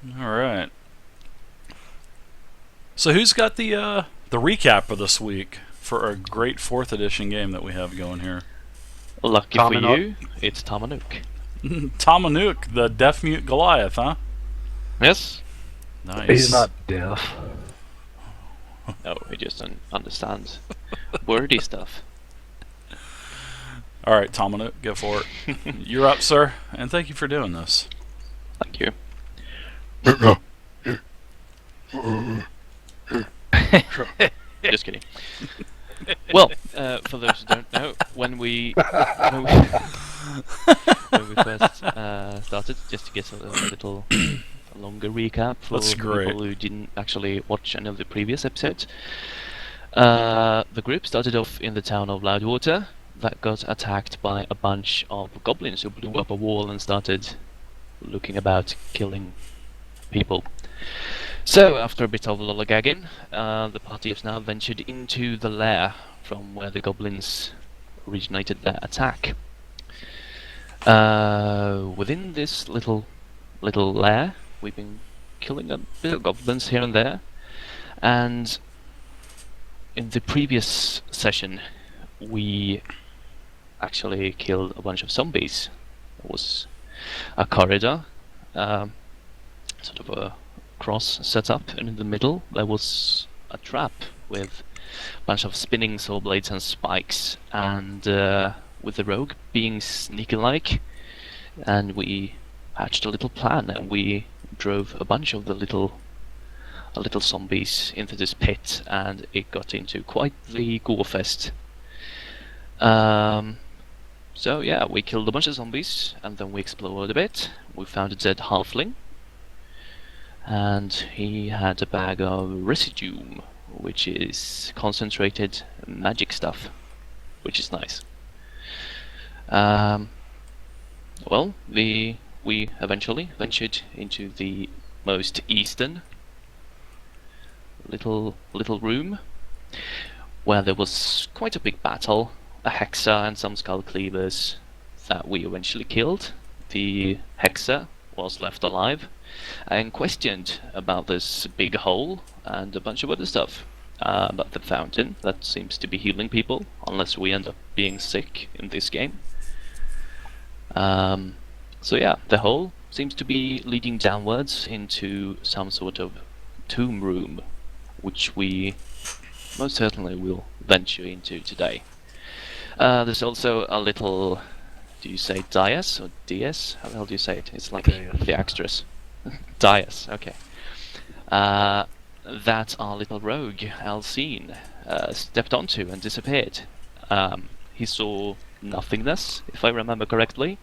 All right. So who's got the recap for this week for a great fourth edition game that we have going here? Lucky for Tominot. you, it's Tamanuk. Tamanuk, the deaf mute Goliath, huh? Yes? He's Nice. not deaf. No, he just understands wordy stuff. All right, Tamanuk, go for it. You're up, sir, and thank you for doing this. Thank you. Just kidding. Well, for those who don't know, when we when we, when we first started, just to get a little longer recap for That's great. people who didn't actually watch any of the previous episodes. The group started off in the town of Loudwater that got attacked by a bunch of goblins who blew up a wall and started looking about killing people. So, after a bit of lollygagging, the party has now ventured into the lair from where the goblins originated their attack. Within this little lair, we've been killing a bit of goblins here and there, and in the previous session, we actually killed a bunch of zombies. It was a corridor, sort of a cross set up, and in the middle there was a trap with a bunch of spinning saw blades and spikes, and with the rogue being sneaky-like, and we hatched a little plan, and we drove a bunch of the little zombies into this pit, and it got into quite the gore fest. So yeah, we killed a bunch of zombies, and then we explored a bit. We found a dead halfling, and he had a bag of residuum, which is concentrated magic stuff, which is nice. Well, we eventually ventured into the most eastern little room, where there was quite a big battle, a Hexa and some Skull Cleavers that we eventually killed. The Hexa was left alive and questioned about this big hole and a bunch of other stuff. About the fountain that seems to be healing people, unless we end up being sick in this game. So yeah, the hole seems to be leading downwards into some sort of tomb room, which we most certainly will venture into today. There's also a little, do you say dais or DS? How the hell do you say it? It's like Dais. the extras. Dais, okay. That our little rogue, Alcine, stepped onto and disappeared. He saw nothingness, if I remember correctly,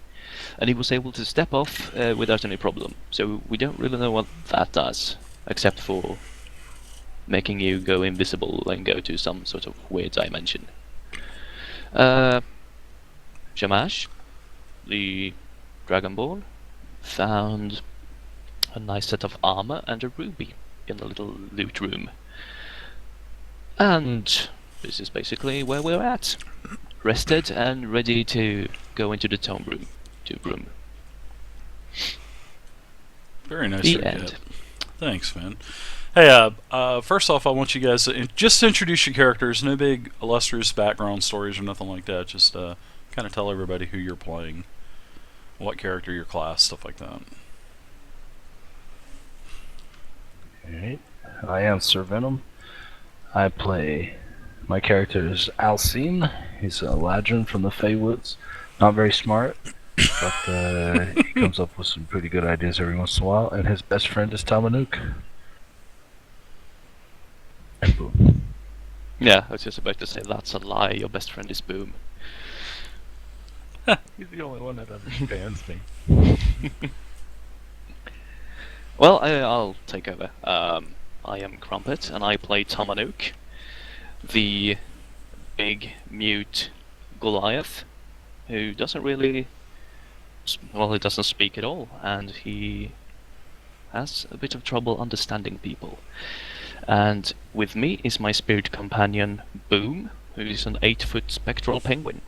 and he was able to step off without any problem. So we don't really know what that does, except for making you go invisible and go to some sort of weird dimension. Shamash, the Dragonborn, found a nice set of armor and a ruby in the little loot room. And this is basically where we're at. Rested and ready to go into the tomb room. Very nice The recap. end. Thanks, man. Hey, first off, I want you guys to just introduce your characters. No big illustrious background stories or nothing like that. Just kind of tell everybody who you're playing, what character, your class, stuff like that. Alright. I am Sir Venom. I play. My character is Alcine. He's a ladron from the Feywoods. Not very smart, but he comes up with some pretty good ideas every once in a while. And his best friend is Tamanuk. And boom. Yeah, I was just about to say that's a lie. Your best friend is Boom. He's the only one that understands me. Well, I'll take over. I am Crumpet, and I play Tamanuk, the big mute Goliath, who doesn't really, well, he doesn't speak at all, and he has a bit of trouble understanding people. And with me is my spirit companion Boom, who is an 8-foot spectral penguin.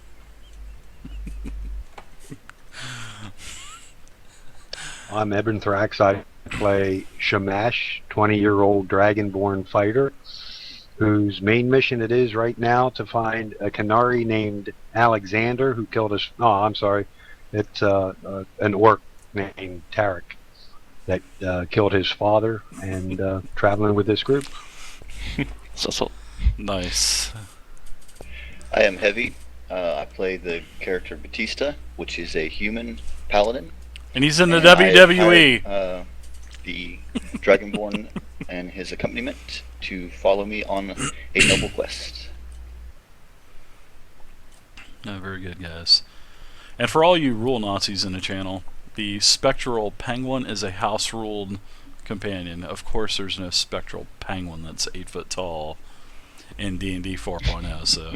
I'm Ebon Thrax. I play Shamash, 20-year-old Dragonborn fighter, whose main mission it is right now to find a Canary named Alexander who killed his. Oh, I'm sorry, it's an orc named Tarek that killed his father, and traveling with this group. So. Nice. I am Heavy. I play the character Batista, which is a human paladin. And he's in the And I have WWE. hired, the Dragonborn and his accompaniment to follow me on a noble quest. No, very good, guys. And for all you rule Nazis in the channel, the Spectral Penguin is a house-ruled companion. Of course, there's no Spectral Penguin that's 8 foot tall in D&D 4.0. So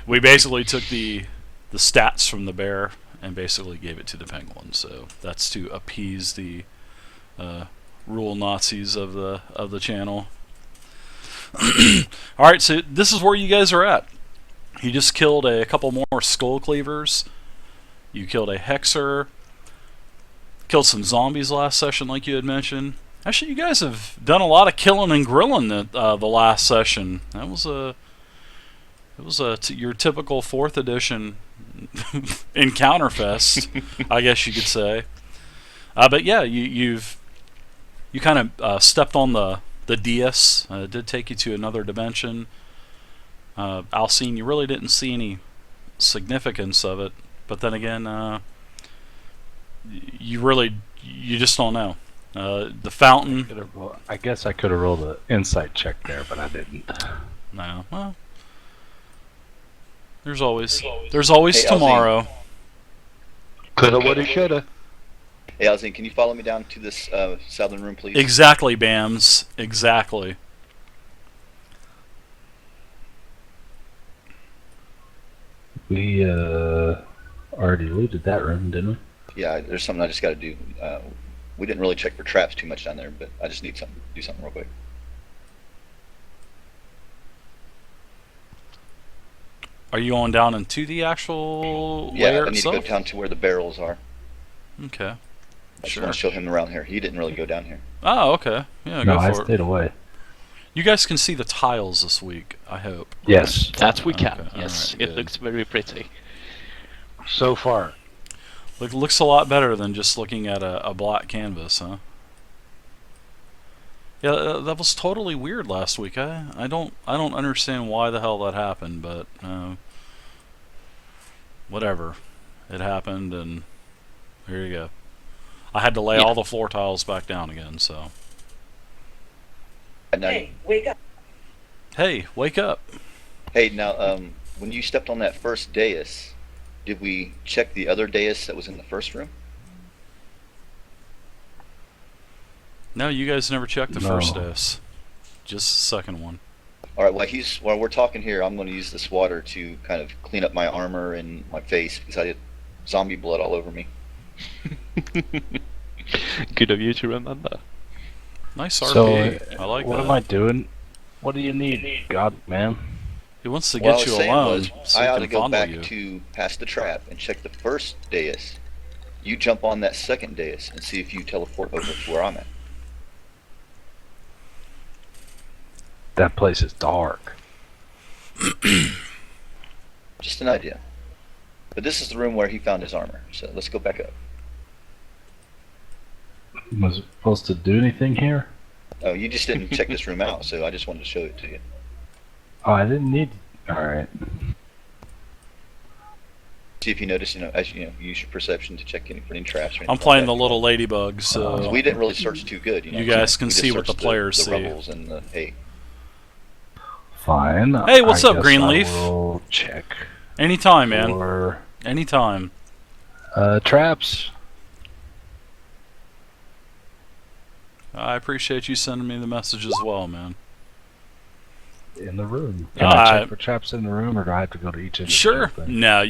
we basically took the stats from the bear and basically gave it to the penguin. So that's to appease the rule Nazis of the channel. All right, so this is where you guys are at. You just killed a couple more skull cleavers. You killed a hexer. Killed some zombies last session, like you had mentioned. Actually, you guys have done a lot of killing and grilling the last session. That was your typical 4th edition encounter fest, I guess you could say. But yeah, you kind of stepped on the dais. It did take you to another dimension. Alcine, you really didn't see any significance of it, but then again, you just don't know. The fountain. I guess I could have rolled an insight check there, but I didn't. No, well, there's always Hey, tomorrow. Coulda, woulda, shoulda. Hey, Alzine, can you follow me down to this southern room, please? Exactly, Bams. Exactly. We already looted that room, didn't we? Yeah, there's something I just got to do. We didn't really check for traps too much down there, but I just need to do something real quick. Are you going down into the actual Yeah, layer I need itself? to go down to where the barrels are. Okay. I just Sure. want to show him around here. He didn't really go down here. Oh, okay. Yeah, No, go I for it. stayed away. You guys can see the tiles this week, I hope. Yes. That we Okay, can, yes. alright, It good. looks very pretty. So far. Looks a lot better than just looking at a black canvas, huh? Yeah, that was totally weird last week. I don't understand why the hell that happened, but whatever. It happened, and here you go. I had to lay Yeah. all the floor tiles back down again, so. Now, Hey, wake up. Hey, wake up. Hey, now, when you stepped on that first dais, did we check the other dais that was in the first room? No, you guys never checked the No. first dose. Just the second one. All right. While we're talking here, I'm going to use this water to kind of clean up my armor and my face because I had zombie blood all over me. Good of you to remember. Nice So, RP. I like what that. am I doing? What do you need, God, man? He wants to What I get was you saying alone was, so I he ought can to go fondle back you. to past the trap and check the first dais. You jump on that second dais and see if you teleport over to where I'm at. That place is dark. Just an idea. But this is the room where he found his armor. So let's go back up. Was it supposed to do anything here? Oh, you just didn't check this room out, so I just wanted to show it to you. Oh, I didn't need. All right. See if you notice, as you use your perception to check for any traps. Or anything I'm playing the like little ladybugs, so that. We didn't really search too good. You guys can We just see what the searched players the see. rubbles and the hay. Fine. Hey, what's I up, guess Greenleaf? I will check anytime, man. for Anytime. traps. I appreciate you sending me the message as well, man. In the room. Can I I- check for traps in the room, or do I have to go to each individual Sure. thing? No,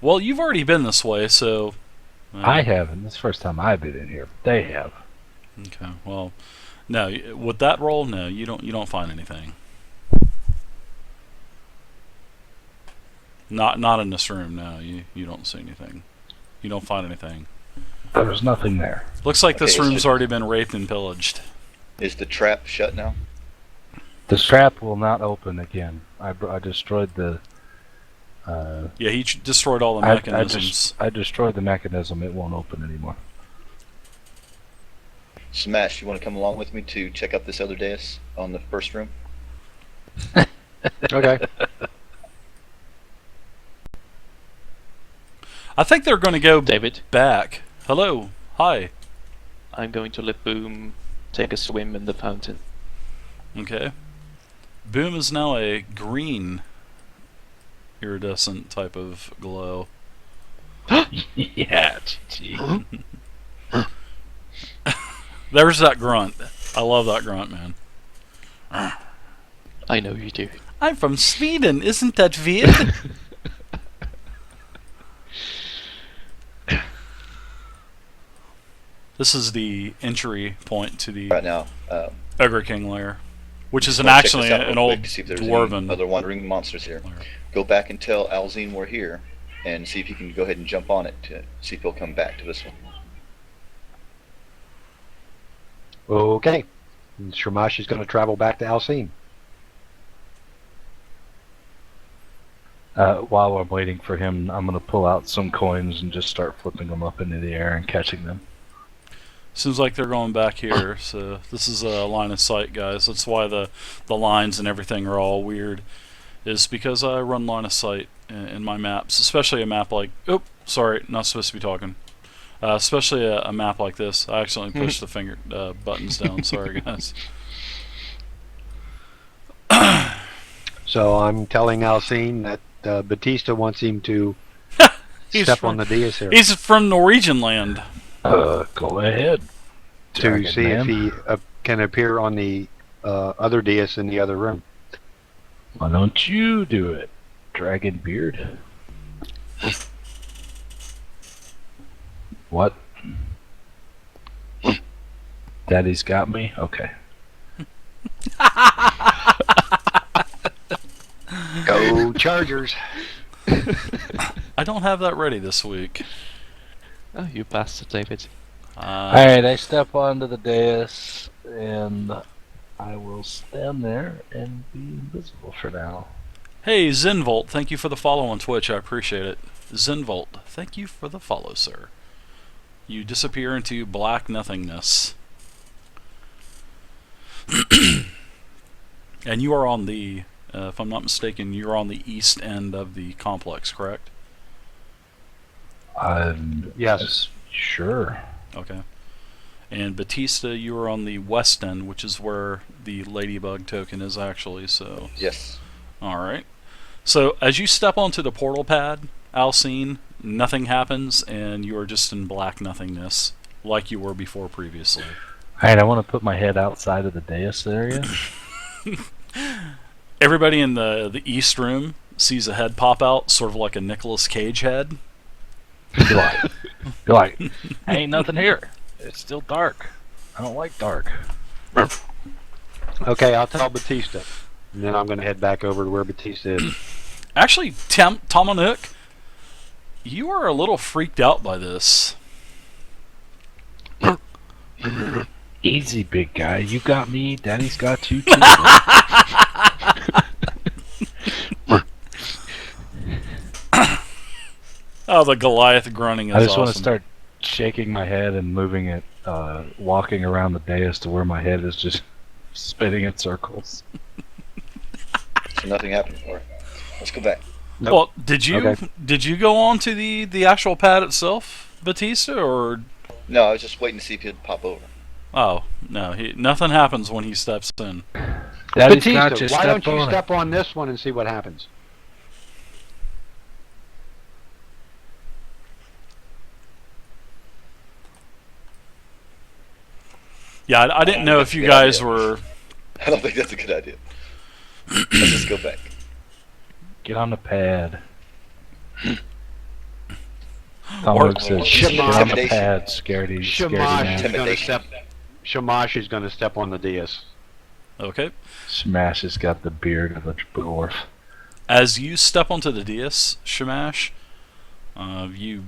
well, you've already been this way, so. I haven't. This is the first time I've been in here. But they have. Okay. Well, no. With that roll, no, you don't find anything. Not in this room. No, you don't see anything. You don't find anything. There's nothing there. Looks like this Okay, is room's it- already been raped and pillaged. Is the trap shut now? The trap will not open again. I destroyed the. Yeah, he destroyed all the mechanisms. I destroyed the mechanism. It won't open anymore. Smash, you want to come along with me to check out this other dais on the first room? Okay. I think they're going to go David, back. Hello. Hi. I'm going to let Boom take a swim in the fountain. Okay. Boom is now a green iridescent type of glow. Yeah, GG. There's that grunt. I love that grunt, man. I know you do. I'm from Sweden. Isn't that weird? This is the entry point to the Right now, Ogre King lair, which is just wanna check actually this out real an old quick to see if there's any dwarven other wandering monsters here. lair. Go back and tell Alzine we're here, and see if you can go ahead and jump on it to see if he'll come back to this one. Okay. And Shamash is going to travel back to Alcine. While I'm waiting for him, I'm gonna pull out some coins and just start flipping them up into the air and catching them. Seems like they're going back here, so this is a line of sight, guys. That's why the lines and everything are all weird, is because I run line of sight in my maps, especially a map like... Oh, sorry, not supposed to be talking. Especially a map like this. I accidentally pushed the finger buttons down. Sorry, guys. So I'm telling Alcine that Batista wants him to He's step from- on the dais here He's from Norwegian land. Go ahead. to Dragon see if Man. he can appear on the other dais in the other room. Why don't you do it, Dragon Beard? What? Daddy's got me? Okay. Go Chargers! I don't have that ready this week. Oh, you bastard, David. Alright, I step onto the dais and I will stand there and be invisible for now. Hey, Zenvolt, thank you for the follow on Twitch. I appreciate it. Zenvolt, thank you for the follow, sir. You disappear into black nothingness. And you are on the, if I'm not mistaken, you're on the east end of the complex, correct? Yes. Sure. Okay. And Batista, you are on the west end, which is where the Ladybug token is actually, so... Yes. Alright. So, as you step onto the portal pad, Alcine, nothing happens, and you are just in black nothingness, like you were before previously. Alright, I want to put my head outside of the dais area. Everybody in the east room sees a head pop out, sort of like a Nicolas Cage head. Be like, ain't nothing here. It's still dark. I don't like dark. Okay, I'll tell Batista. And then I'm going to head back over to where Batista is. Actually, Tomanuk, you are a little freaked out by this. Easy, big guy. You got me. Daddy's got you too. Oh, the Goliath grunting is I just awesome. want to start shaking my head and moving it, walking around the dais to where my head is just spinning in circles. So nothing happened for it. Let's go back. Nope. Well, did you Okay. go on to the actual pad itself, Batista, or No, I was just waiting to see if he'd pop over. oh no, nothing happens when he steps in. Daddy's got you. Batista, why Step don't you on it. step on this one and see what happens? Yeah, I didn't know if you Good guys idea. were. I don't think that's a good idea. Let's just go back. Get on the pad. Or- Tom says, get on the Intimidation. pad, scaredy Shamash man. is going to Intimidation. step. Shamash is going to step on the dais. Okay. Smash has got the beard of a dwarf. As you step onto the dais, Shamash, you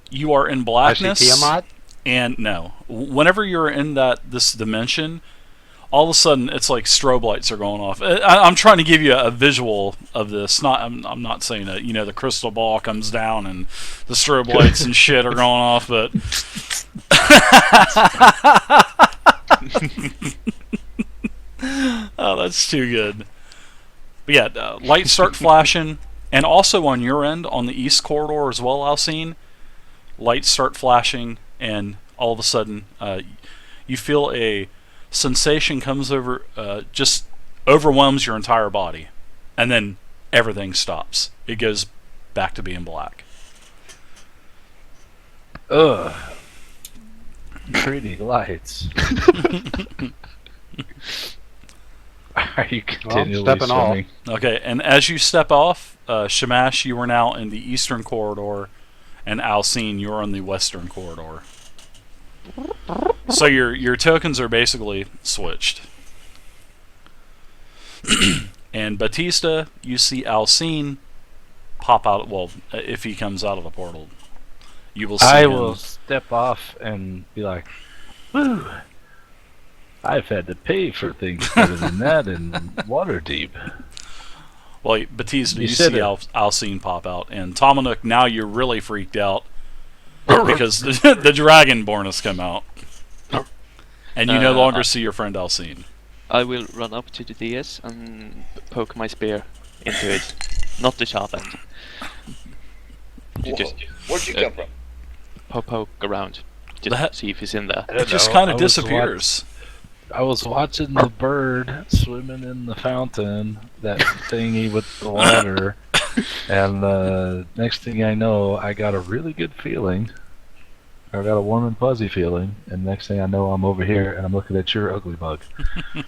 you are in I see blackness. Tiamat. And no, whenever you're in this dimension, all of a sudden it's like strobe lights are going off. I'm trying to give you a visual of this. I'm not saying that the crystal ball comes down and the strobe lights and shit are going off, but oh, that's too good. But yeah, lights start flashing, and also on your end, on the east corridor as well, Alcine, lights start flashing, and all of a sudden, you feel a sensation comes over, just overwhelms your entire body, and then everything stops. It goes back to being black. Ugh. Pretty lights. Are you continually stepping off. swimming? Okay, and as you step off, Shamash, you are now in the eastern corridor, and Alcine, you're on the western corridor. So your tokens are basically switched. And Batista, you see Alcine pop out. Well, if he comes out of the portal, you will see I him. will step off and be like, "Woo! I've had to pay for things better than that in Waterdeep." Well, Batista, You you said see it. Alcine pop out, and Tomanuk, now you're really freaked out because the Dragonborn has come out, and you no longer see your friend Alcine. I will run up to the DS and poke my spear into it. Not the sharp end. Whoa. Just Where'd you come from? poke around. Just That- see if he's in there. It just know. kind I of was disappears. I was watching the bird swimming in the fountain, that thingy with the water, and next thing I know, I got a really good feeling. I got a warm and fuzzy feeling, and next thing I know, I'm over here and I'm looking at your ugly bug. All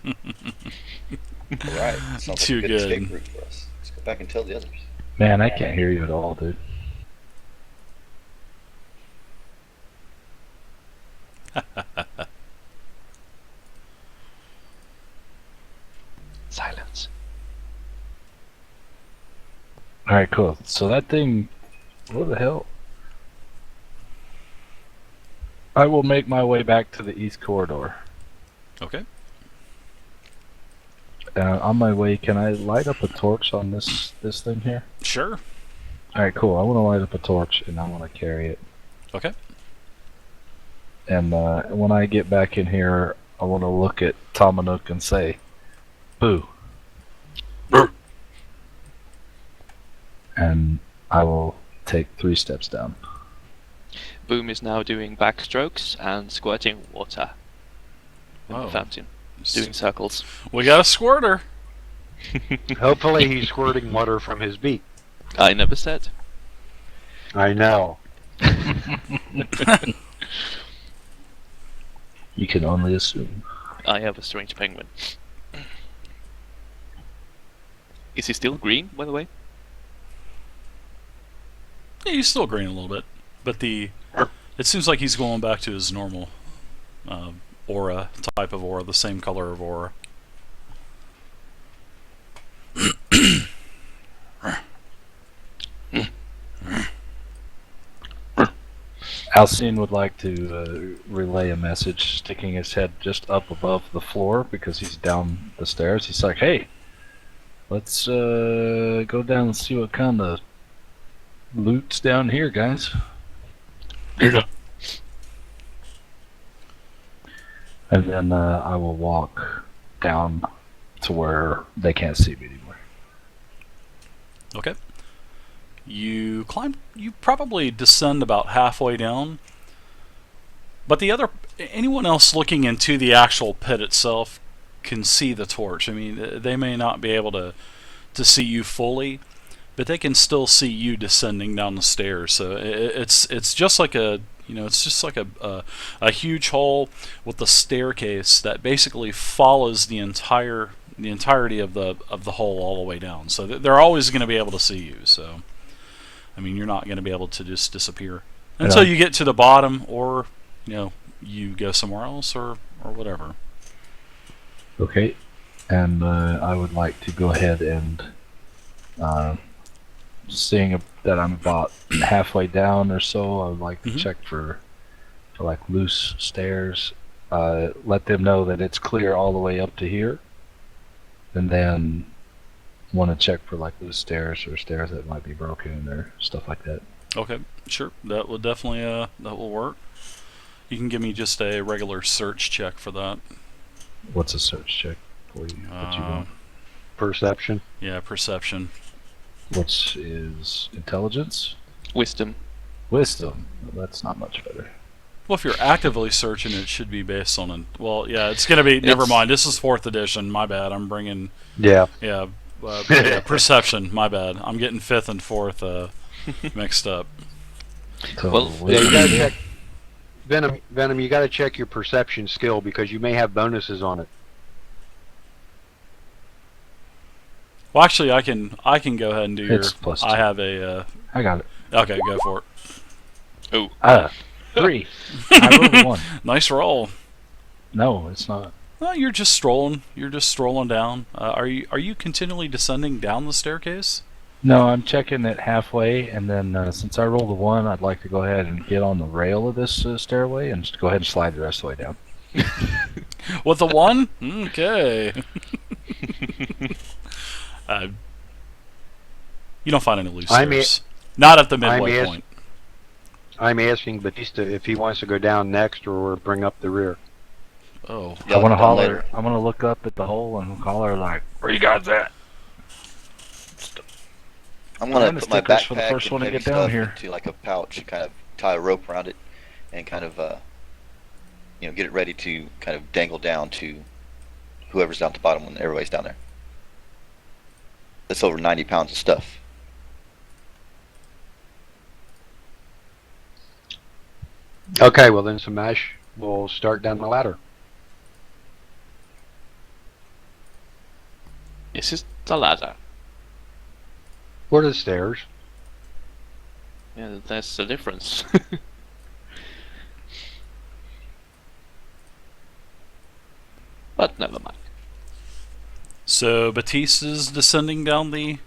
right. Sounds like Too a good good. escape route for us. Let's go back and tell the others. Man, I can't hear you at all, dude. Silence. Alright, cool. So that thing, what the hell? I will make my way back to the east corridor. Okay. On my way, can I light up a torch on this thing here? Sure. Alright, cool. I want to light up a torch and I want to carry it. Okay. And when I get back in here, I want to look at Tomanuk and say, "Boo." And I will take 3 steps down. Boom is now doing backstrokes and squirting water in Oh. the fountain, doing circles. We got a squirter. Hopefully he's squirting water from his beak. I never said. I know. You can only assume. I have a strange penguin. Is he still green, by the way? Yeah, he's still green a little bit, but it seems like he's going back to his normal aura, type of aura, the same color of aura. Alcine would like to relay a message, sticking his head just up above the floor because he's down the stairs. He's like, "Hey, let's go down and see what kind of loot's down here, guys." And then I will walk down to where they can't see me anymore. Okay. You probably descend about halfway down, but anyone else looking into the actual pit itself can see the torch. I mean, they may not be able to see you fully, but they can still see you descending down the stairs. So it's just like a huge hole with a staircase that basically follows the entirety of the hole all the way down. So they're always going to be able to see you. So I mean, you're not going to be able to just disappear until you get to the bottom, or you go somewhere else, or whatever. Okay, and I would like to go ahead and seeing that I'm about halfway down or so, I would like to Mhm. check for like loose stairs. Let them know that it's clear all the way up to here, and then want to check for like loose stairs or stairs that might be broken or stuff like that. Okay, sure. That will definitely that will work. You can give me just a regular search check for that. What's a search check for you? What you want? Perception. Yeah, perception. Which is intelligence? Wisdom. Wisdom. Well, that's not much better. Well, if you're actively searching, it should be based on an. Well, yeah, it's gonna be. Never It's- mind. This is 4th edition. My bad. I'm bringing. Yeah. Yeah, yeah. Perception. My bad. I'm getting 5th and 4th mixed up. So Well, Yeah, you gotta wisdom. check. Venom, you gotta check your perception skill because you may have bonuses on it. Well, actually, I can go ahead and do It's your. plus I 2. have a. I got it. Okay, go for it. 3. I rolled a 1. Nice roll. No, it's not. Well, you're just strolling. You're just strolling down. Are you continually descending down the staircase? No, I'm checking it halfway, and then since I rolled a 1, I'd like to go ahead and get on the rail of this stairway and just go ahead and slide the rest of the way down. With the 1? Okay. You don't find any loose I'm stairs. Not at the midway I'm point. I'm asking Batista if he wants to go down next or bring up the rear. Oh. Yeah, I want to down holler. later. I want to look up at the hole and holler like, "Where you guys at?" I'm gonna And the put my stickers for the backpack first and one to heavy get down stuff here. into like a pouch and kind of tie a rope around it, and kind of get it ready to kind of dangle down to whoever's down at the bottom when everybody's down there. That's over 90 pounds of stuff. Okay, well then Samash will start down the ladder. This is the ladder. What are the stairs? Yeah, that's the difference. But never mind. So Batista's descending down the.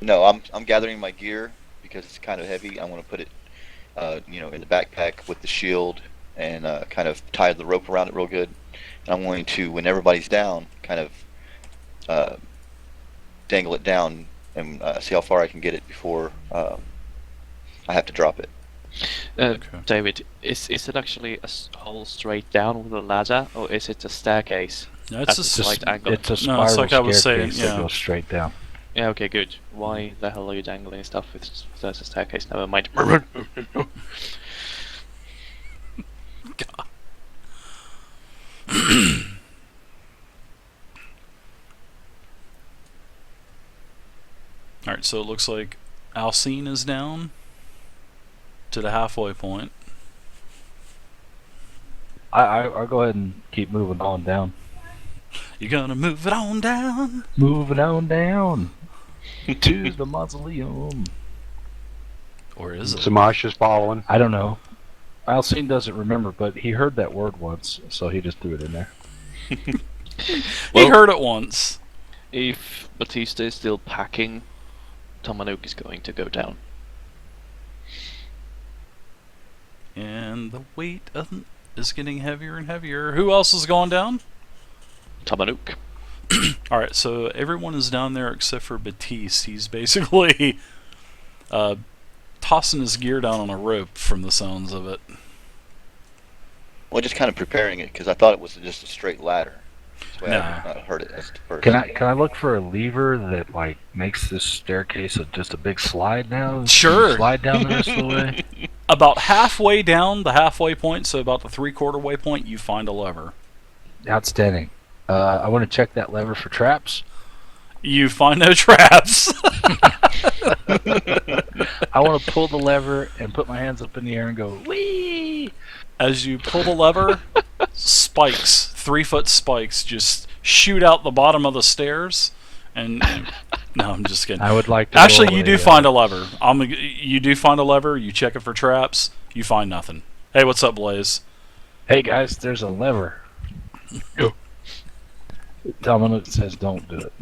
No, I'm gathering my gear because it's kind of heavy. I want to put it, in the backpack with the shield and kind of tie the rope around it real good. And I'm going to, when everybody's down, kind of dangle it down and see how far I can get it before I have to drop it. Okay. David, is it actually a hole straight down with a ladder, or is it a staircase? No, it's That's just. a slight angle. It's a No, spiral it's like I was saying, staircase that yeah. goes straight down. Yeah, okay, good. Why the hell are you dangling stuff if there's a staircase? Never mind. Alright, so it looks like Alcine is down to the halfway point. I'll go ahead and keep moving on down. You're gonna move it on down. Moving on down to the mausoleum. Or is it? Samash is following. I don't know. Alcine doesn't remember, but he heard that word once, so he just threw it in there. He Well- heard it once. If Batista is still packing, Tomanook is going to go down. And the weight is getting heavier and heavier. Who else is going down? Tomanook. Alright, so everyone is down there except for Batiste. He's basically tossing his gear down on a rope from the sounds of it. Well, just kind of preparing it because I thought it was just a straight ladder. That's the way Nah. I heard it at first. Can I look for a lever that like makes this staircase just a big slide now? Sure. Slide down the rest of the way. About halfway down the halfway point, so about the 3/4 way point, you find a lever. Outstanding. I want to check that lever for traps. You find no traps. I want to pull the lever and put my hands up in the air and go wee. As you pull the lever, spikes, 3-foot spikes, just shoot out the bottom of the stairs. And no, I'm just kidding. I would like to. Actually, roll you do a, find a lever. You do find a lever. You check it for traps. You find nothing. Hey, what's up, Blaze? Hey guys, there's a lever. Go. Dominic says don't do it.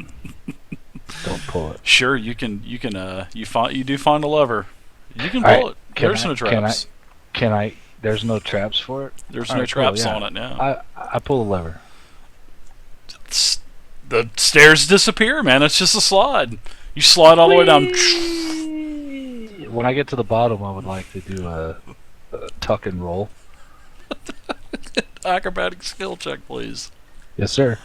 Don't pull it. Sure, you can. You do find a lever. You can All pull right, it. can There's I- no traps. Can I? There's no traps for it. There's All no right, cool, traps yeah. on it now. I pull the lever. The stairs disappear, man. It's just a slide. You slide all the way down. When I get to the bottom, I would like to do a tuck and roll. Acrobatic skill check, please. Yes, sir.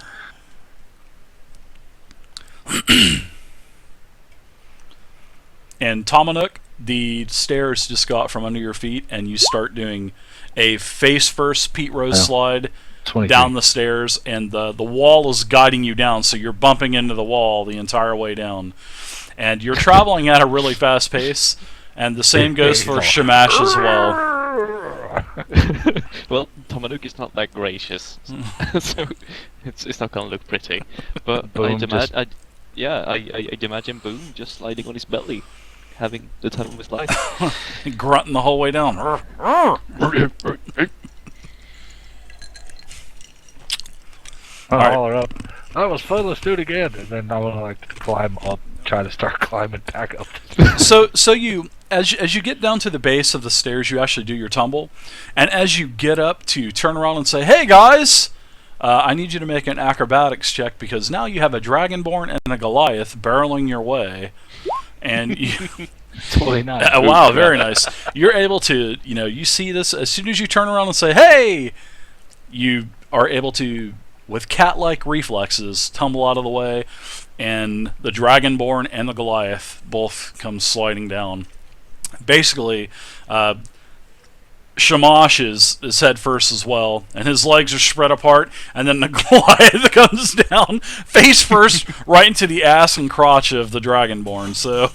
And Tomanuk, the stairs just got from under your feet, and you start doing a face-first Pete Rose Oh. slide 23. down the stairs, and the wall is guiding you down, so you're bumping into the wall the entire way down. And you're traveling at a really fast pace, and the same goes for Shamash as well. Well, Tomanuk is not that gracious, so it's not gonna look pretty. But Boom, I'd just- I'd imagine Boom just sliding on his belly, having the time of his life. Grunting the whole way down. Alright. Holler up. That was fun. Let's do it again. And then I want to like climb up, try to start climbing back up. So you as you get down to the base of the stairs, you actually do your tumble, and as you get up to turn around and say, "Hey guys, I need you to make an acrobatics check because now you have a Dragonborn and a Goliath barreling your way, and you." 29. Wow, very nice. You're able to, you see this as soon as you turn around and say, "Hey," you are able to, with cat-like reflexes, tumble out of the way, and the Dragonborn and the Goliath both come sliding down. Basically, Shamash is head first as well, and his legs are spread apart, and then the Goliath comes down face first right into the ass and crotch of the Dragonborn. So,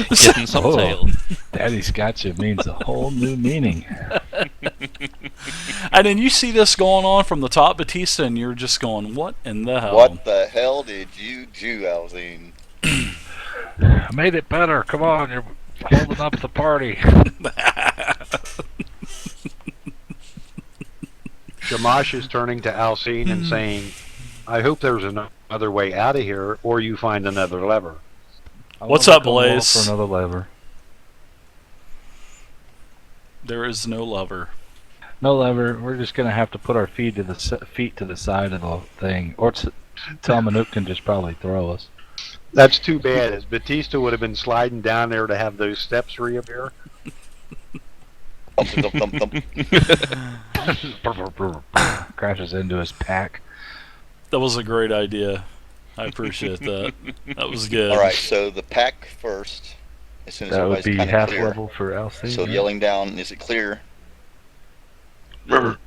Getting some Oh. tail. Daddy's Gotcha means a whole new meaning. and then you see this going on from the top, Batista, and you're just going, "What in the hell?" What the hell did you do, Alzine? I made it better. Come on, you're holding up the party. Shamash is turning to Alcine and saying, I hope there's another way out of here, or you find another lever. I What's wanna up, come along Blaze? For another lever. There is no lever. No lever. We're just gonna have to put our feet to the side of the thing, or Tomanuk can just probably throw us. That's too bad, as Batista would have been sliding down there to have those steps reappear. Thump, thump, thump, thump. Crashes into his pack. That was a great idea. I appreciate that. That was good. All right, so the pack first. As soon as That would everybody's be kind half of clear. level for Alcine. So right? yelling down, is it clear? To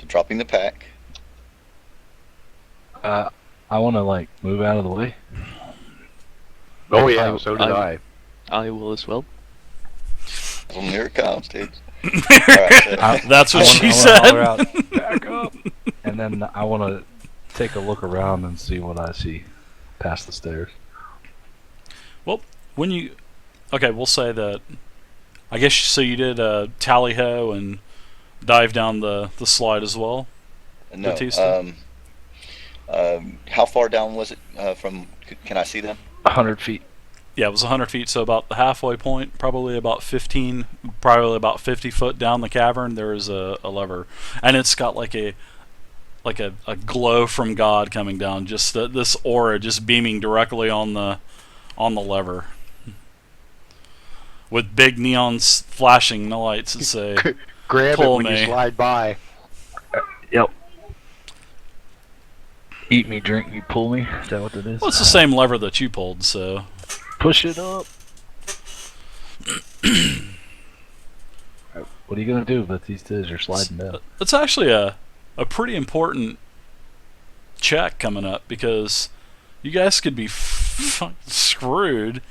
dropping the pack. I want to move out of the way. Oh yeah, so did I- I. I will as well. Well, here it comes, dude. All right, so That's what she I wanna said. holler out, back up. And then I want to take a look around and see what I see past the stairs. When you, okay, we'll say that. I guess so. You did tally ho and dive down the slide as well. no. Batista? How far down was it from? Can I see them? 100 feet. Yeah, it was 100 feet, so about the halfway point, probably about 15, probably about 50 foot down the cavern. There is a lever, and it's got like a glow from God coming down. Just this aura just beaming directly on the lever, with big neons flashing the lights that say, Grab Pull it when me. you slide by. Yep. Eat me, drink me, pull me. Is that what it is? "Well, it's the same lever that you pulled." So Push it up. What are you gonna do, Batista, as you're sliding down? it's actually a pretty important check coming up because you guys could be screwed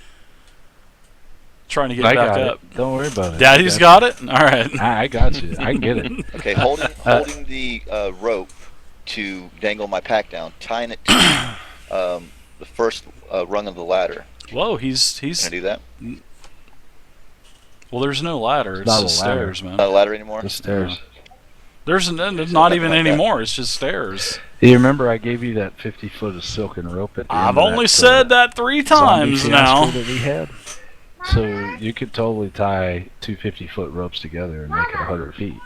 trying to get I back got up. it. Don't worry about it. Daddy's got it. All right. I got you. I can get it. Okay, holding the rope to dangle my pack down, tying it to the first rung of the ladder. Whoa, he's Can I do that? well. There's no ladder. It's not just a ladder. stairs, man. Not a ladder anymore. The stairs. There's not even any more. It's just stairs. You remember I gave you that 50 foot of silken rope at the end I've of only that, said that 3 times zombie now. fiasco that we had? So you could totally tie two 50 foot ropes together and make it 100 feet.